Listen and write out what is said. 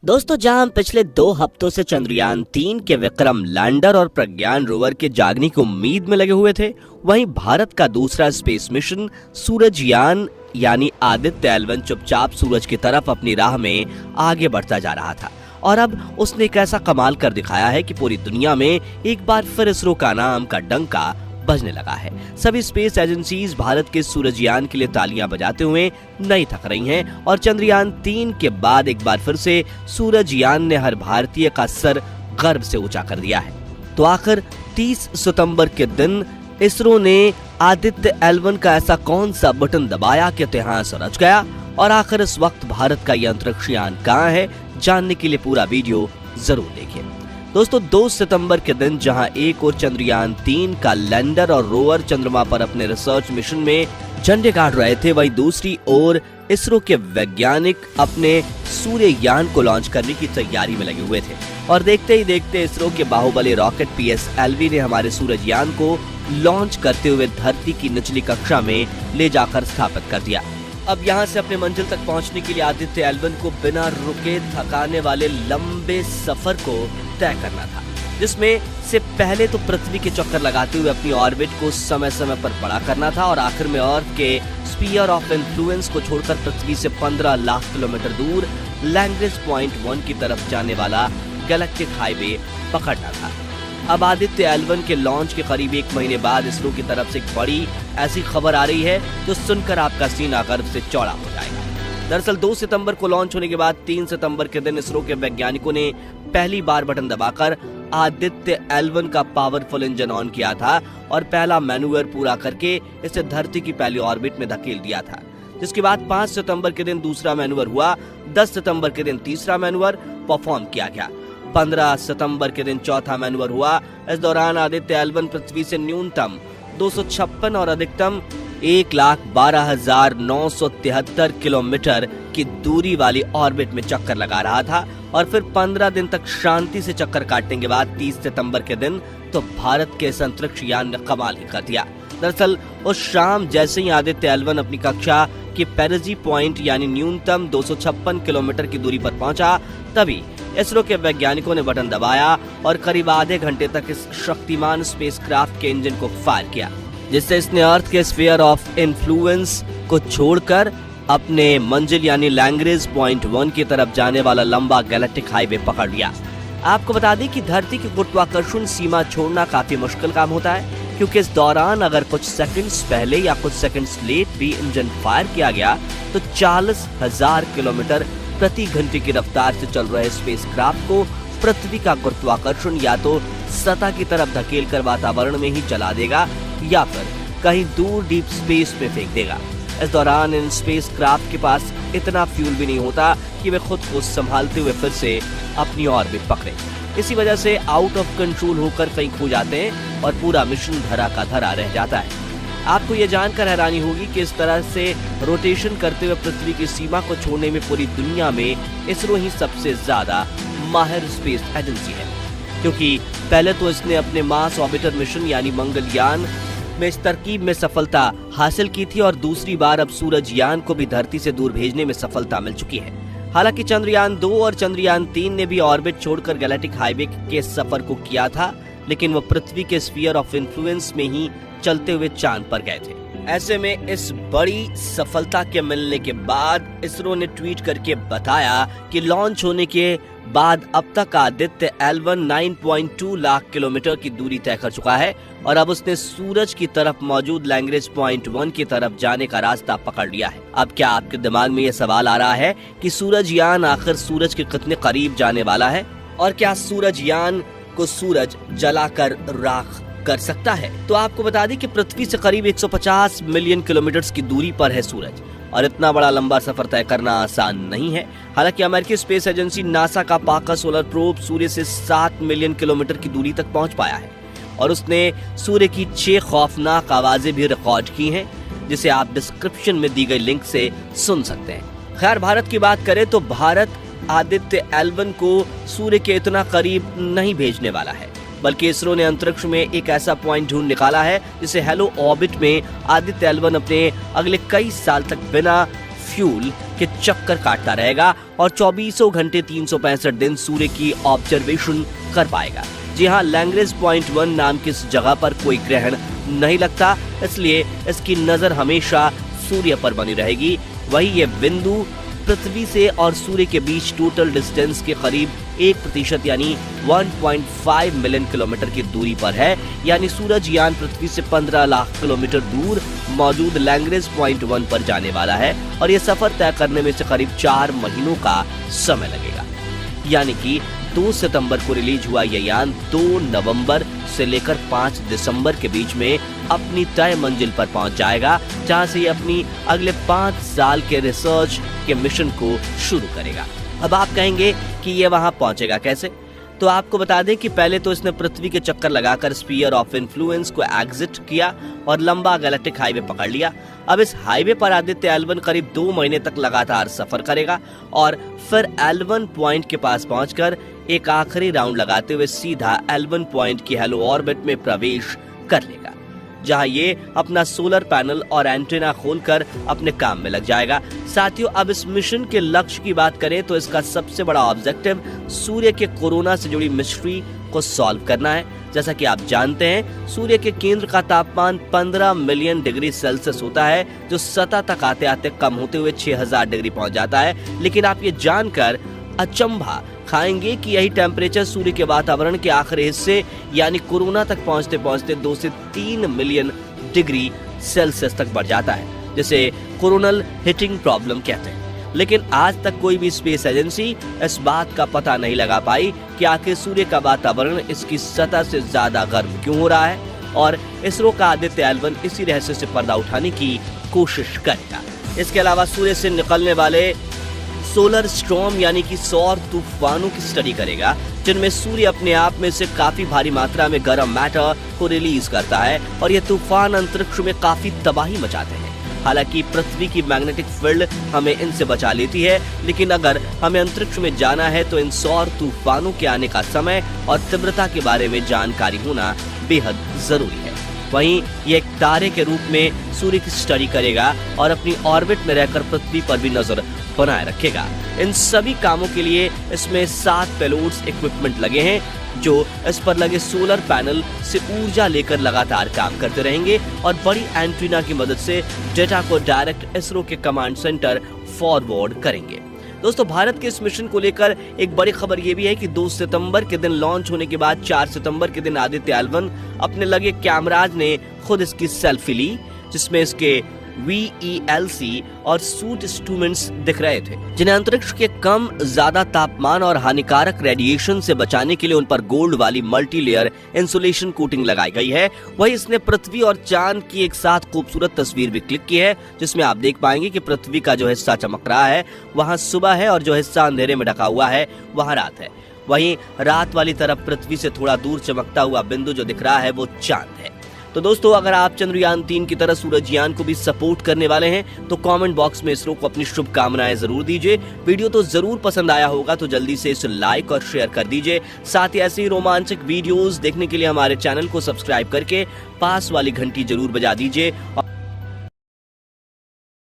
दोस्तों, जहां हम पिछले 2 हफ्तों से चंद्रयान 3 के विक्रम लैंडर और प्रज्ञान रोवर के जागने की उम्मीद में लगे हुए थे, वहीं भारत का दूसरा स्पेस मिशन सूरजयान यानी आदित्य L1 चुपचाप सूरज की तरफ अपनी राह में आगे बढ़ता जा रहा था। और अब उसने एक ऐसा कमाल कर दिखाया है कि पूरी दुनिया में एक बार फिर इसरो का नाम का डंका बजने लगा है। सभी स्पेस एजेंसीज भारत के सूरजयान के लिए तालियां बजाते हुए नहीं थक रही हैं और चंद्रयान 3 के बाद एक बार फिर से सूरजयान ने हर भारतीय का सर गर्व से ऊंचा कर दिया है। तो आखिर 30 सितंबर के दिन इसरो ने आदित्य L1 का ऐसा कौन सा बटन दबाया कि इतिहास रच गया, और आखिर इस वक्त भारत का यह अंतरिक्ष यान कहां है, जानने के लिए पूरा वीडियो जरूर देखिए। दोस्तों, 2 सितंबर के दिन जहां एक और चंद्रयान 3 का लैंडर और रोवर चंद्रमा पर अपने रिसर्च मिशन में झंडे गाड़ रहे थे, वहीं दूसरी ओर इसरो के वैज्ञानिक अपने सूर्ययान को लॉन्च करने की तैयारी में लगे हुए थे। और देखते ही देखते इसरो के बाहुबली रॉकेट PSLV ने हमारे सूरजयान को लॉन्च करते हुए धरती की निचली कक्षा में ले जाकर स्थापित कर दिया। अब यहाँ से अपने मंजिल तक पहुँचने के लिए आदित्य L1 को बिना रुके थकाने वाले लंबे सफर को तय करना था, जिसमें से पहले तो पृथ्वी के चक्कर लगाते हुए अपनी ऑर्बिट को समय समय पर बड़ा करना था और आखिर में अर्थ के स्फीयर ऑफ इन्फ्लुएंस को छोड़कर पृथ्वी से 15 लाख किलोमीटर दूर लैग्रेंज पॉइंट 1 की तरफ जाने वाला गैलेक्टिक हाईवे पकड़ना था। अब आदित्य L1 के लॉन्च के करीब 1 महीने बाद इसरो की तरफ से एक बड़ी ऐसी खबर आ रही है जो सुनकर आपका सीना गर्व से चौड़ा हो जाएगा। दरअसल 2 सितंबर को लॉन्च होने के बाद 3 सितंबर के दिन इसरो के वैज्ञानिकों ने पहली बार बटन दबाकर आदित्य L1 का पावरफुल इंजन ऑन किया था और पहला मैन्यूवर पूरा करके इसे धरती की पहली ऑर्बिट में धकेल दिया था। जिसके बाद 5 सितंबर के दिन दूसरा मैन्यूवर हुआ, 10 सितंबर के दिन तीसरा मैन्यूवर परफॉर्म किया गया, 15 सितंबर के दिन चौथा मैन्यूवर हुआ। इस दौरान आदित्य L1 पृथ्वी से न्यूनतम 256 और अधिकतम 1,12,973 किलोमीटर की दूरी वाली ऑर्बिट में चक्कर लगा रहा था और फिर 15 दिन तक शांति से चक्कर काटने के बाद 30 सितंबर के दिन तो भारत के इस अंतरिक्ष यान ने कमाल ही कर दिया। दरअसल उस शाम जैसे ही आदित्य L1 अपनी कक्षा के पेरिजी पॉइंट यानी न्यूनतम 256 किलोमीटर की दूरी पर पहुंचा, तभी इसरो के वैज्ञानिकों ने बटन दबाया और करीब आधे घंटे तक इस शक्तिमान स्पेसक्राफ्ट के इंजन को फायर किया, जिससे इसने अर्थ के स्फीयर ऑफ इन्फ्लुएंस को छोड़कर अपने मंजिल यानी लैग्रेंज पॉइंट 1 की तरफ जाने वाला लंबा गैलेक्टिक हाईवे पकड़ लिया। आपको बता दें कि धरती की गुरुत्वाकर्षण सीमा छोड़ना काफी मुश्किल काम होता है, क्योंकि इस दौरान अगर कुछ सेकंड्स पहले या कुछ सेकंड्स लेट भी इंजन फायर किया गया तो 40,000 किलोमीटर प्रति घंटे की रफ्तार से चल रहे स्पेसक्राफ्ट को पृथ्वी का गुरुत्वाकर्षण या तो सतह की तरफ धकेल कर वातावरण में ही जला देगा या फिर कहीं दूर डीप स्पेस में फेंक देगा। इस दौरान इन स्पेसक्राफ्ट के पास इतना फ्यूल भी नहीं होता कि वे खुद को संभालते हुए फिर से अपनी ऑर्बिट पकड़े। इसी वजह से आउट ऑफ कंट्रोल होकर कहीं खो जाते हैं और पूरा मिशन धरा का धरा रह जाता है। आपको ये जानकर हैरानी होगी कि इस तरह से रोटेशन करते हुए पृथ्वी की सीमा को छोड़ने में पूरी दुनिया में इसरो ही सबसे ज्यादा माहिर स्पेस एजेंसी है, क्योंकि पहले तो इसने अपने मार्स ऑर्बिटर मिशन यानी मंगलयान में इस तरकीब में सफलता हासिल की थी और दूसरी बार अब सूरजयान को भी धरती से दूर भेजने में सफलता मिल चुकी है। हालांकि चंद्रयान 2 और चंद्रयान 3 ने भी ऑर्बिट छोड़कर गैलेक्टिक हाईवे के सफर को किया था, लेकिन वो पृथ्वी के स्फीयर ऑफ इन्फ्लुएंस में ही चलते हुए चांद पर गए थे। ऐसे में इस बड़ी सफलता के मिलने के बाद इसरो ने ट्वीट करके बताया कि लॉन्च होने के बाद अब तक आदित्य L1 9.2 लाख किलोमीटर की दूरी तय कर चुका है और अब उसने सूरज की तरफ मौजूद लैग्रेंज पॉइंट 1 की तरफ जाने का रास्ता पकड़ लिया है। अब क्या आपके दिमाग में ये सवाल आ रहा है कि सूरजयान आखिर सूरज के कितने करीब जाने वाला है और क्या सूरजयान को सूरज जलाकर राख कर सकता है? तो आपको बता दें कि पृथ्वी से करीब 150 मिलियन किलोमीटर की दूरी पर है सूरज और इतना बड़ा लंबा सफर तय करना आसान नहीं है। हालांकि अमेरिकी स्पेस एजेंसी नासा का पाका सोलर प्रोब सूर्य से 7 मिलियन किलोमीटर की दूरी तक पहुंच पाया है और उसने सूर्य की 6 खौफनाक आवाजें भी रिकॉर्ड की हैं, जिसे आप डिस्क्रिप्शन में दी गई लिंक से सुन सकते हैं। खैर, भारत की बात करें तो भारत आदित्य L1 को सूर्य के इतना करीब नहीं भेजने वाला है, बल्कि इसरो ने अंतरिक्ष में एक ऐसा पॉइंट ढूंढ निकाला है जिसे हेलो ऑर्बिट में आदित्य L1 अपने अगले कई साल तक बिना फ्यूल के चक्कर काटता रहेगा और 24 घंटे 365 दिन सूर्य की ऑब्जर्वेशन कर पाएगा। जी हाँ, लैग्रेंज पॉइंट 1 नाम की इस जगह पर कोई ग्रहण नहीं लगता, इसलिए इसकी नजर हमेशा सूर्य पर बनी रहेगी। वही ये बिंदु पृथ्वी से और सूर्य के बीच टोटल डिस्टेंस के करीब 1% यानी 1.5 मिलियन किलोमीटर की दूरी पर है। यानी सूरज यान पृथ्वी से 15 लाख किलोमीटर दूर मौजूद लैग्रेंज पॉइंट 1 पर जाने वाला है और यह सफर तय करने में से करीब 4 महीनों का समय लगेगा। यानी कि 2 सितंबर को रिलीज हुआ यह यान 2 नवंबर से लेकर 5 दिसंबर के बीच में अपनी तय मंजिल पर पहुंच जाएगा, जहां से ये अपनी अगले 5 साल के रिसर्च के मिशन को शुरू करेगा। अब आप कहेंगे कि ये वहां पहुंचेगा कैसे? तो आपको बता दें कि पहले तो इसने पृथ्वी के चक्कर लगाकर स्फीयर ऑफ इन्फ्लुएंस को एग्जिट किया और लंबा गैलेक्टिक हाईवे पकड़ लिया। अब इस हाईवे पर आदित्य L1 करीब 2 महीने तक लगातार सफर करेगा और फिर L1 पॉइंट के पास पहुंचकर एक आखिरी राउंड लगाते हुए सीधा L1 पॉइंट की हेलो ऑर्बिट में प्रवेश कर लेगा, जहां ये अपना सोलर पैनल और एंटेना खोलकर अपने काम में लग जाएगा। साथियों, अब इस मिशन के लक्ष्य की बात करें तो इसका सबसे बड़ा ऑब्जेक्टिव सूर्य के कोरोना से जुड़ी मिस्ट्री को सॉल्व करना है। जैसा कि आप जानते हैं, सूर्य के केंद्र का तापमान 15 मिलियन डिग्री सेल्सियस होता है, जो सतह तक आते आते कम होते हुए 6000 डिग्री पहुंच जाता है। लेकिन आप ये जानकर अचंभा खाएंगे कि यही टेम्परेचर सूर्य के वातावरण के आखिरी हिस्से यानी कोरोना तक पहुंचते पहुंचते 2 से 3 मिलियन डिग्री सेल्सियस तक बढ़ जाता है, जिसे कोरोनल हीटिंग प्रॉब्लम कहते हैं। लेकिन आज तक कोई भी स्पेस एजेंसी इस बात का पता नहीं लगा पाई कि आखिर सूर्य का वातावरण इसकी सतह से ज्यादा गर्म क्यों हो रहा है, और इसरो का आदित्य L1 इसी रहस्य से पर्दा उठाने की कोशिश करेगा। इसके अलावा सूर्य से निकलने वाले सोलर स्टॉर्म यानी कि सौर तूफानों की स्टडी करेगा, जिनमें सूर्य अपने आप में से काफी भारी मात्रा में गर्म मैटर को रिलीज करता है और ये तूफान अंतरिक्ष में काफी तबाही मचाते हैं। हालांकि पृथ्वी की मैग्नेटिक फील्ड हमें इनसे बचा लेती है, लेकिन अगर हमें अंतरिक्ष में जाना है तो इन सौर तूफानों के आने का समय और तीव्रता के बारे में जानकारी होना बेहद जरूरी है। वहीं ये एक तारे के रूप में सूर्य की स्टडी करेगा और अपनी ऑर्बिट में रहकर पृथ्वी पर भी नजर बनाए रखेगा। इन सभी कामों के लिए इसमें 7 पेलोड्स इक्विपमेंट लगे हैं, जो इस पर लगे सोलर पैनल से ऊर्जा लेकर लगातार काम करते रहेंगे और बड़ी एंटीना की मदद से डेटा को डायरेक्ट इसरो के कमांड सेंटर फॉरवर्ड करेंगे। दोस्तों, भारत के इस मिशन को लेकर एक बड़ी खबर यह भी है कि 2 सितंबर के दिन लॉन्च होने के बाद 4 सितंबर के दिन आदित्य L1 अपने लगे कैमराज ने खुद इसकी सेल्फी ली, जिसमें इसके VELC और सूट इंस्ट्रूमेंट्स दिख रहे थे, जिन्हें अंतरिक्ष के कम ज्यादा तापमान और हानिकारक रेडिएशन से बचाने के लिए उन पर गोल्ड वाली मल्टी लेयर इंसुलेशन कोटिंग लगाई गई है। वही इसने पृथ्वी और चांद की एक साथ खूबसूरत तस्वीर भी क्लिक की है, जिसमें आप देख पाएंगे कि पृथ्वी का जो हिस्सा चमक रहा है वहां सुबह है और जो हिस्सा अंधेरे में ढका हुआ है वहां रात है। वहीं रात वाली तरफ पृथ्वी से थोड़ा दूर चमकता हुआ बिंदु जो दिख रहा है वो चांद है। तो दोस्तों, अगर आप चंद्रयान 3 की तरह सूरजयान को भी सपोर्ट करने वाले हैं तो कमेंट बॉक्स में इसरो को अपनी शुभकामनाएं जरूर दीजिए। वीडियो तो जरूर पसंद आया होगा तो जल्दी से इसे लाइक और शेयर कर दीजिए। साथ ही ऐसी रोमांचक वीडियोस देखने के लिए हमारे चैनल को सब्सक्राइब करके पास वाली घंटी जरूर बजा दीजिए।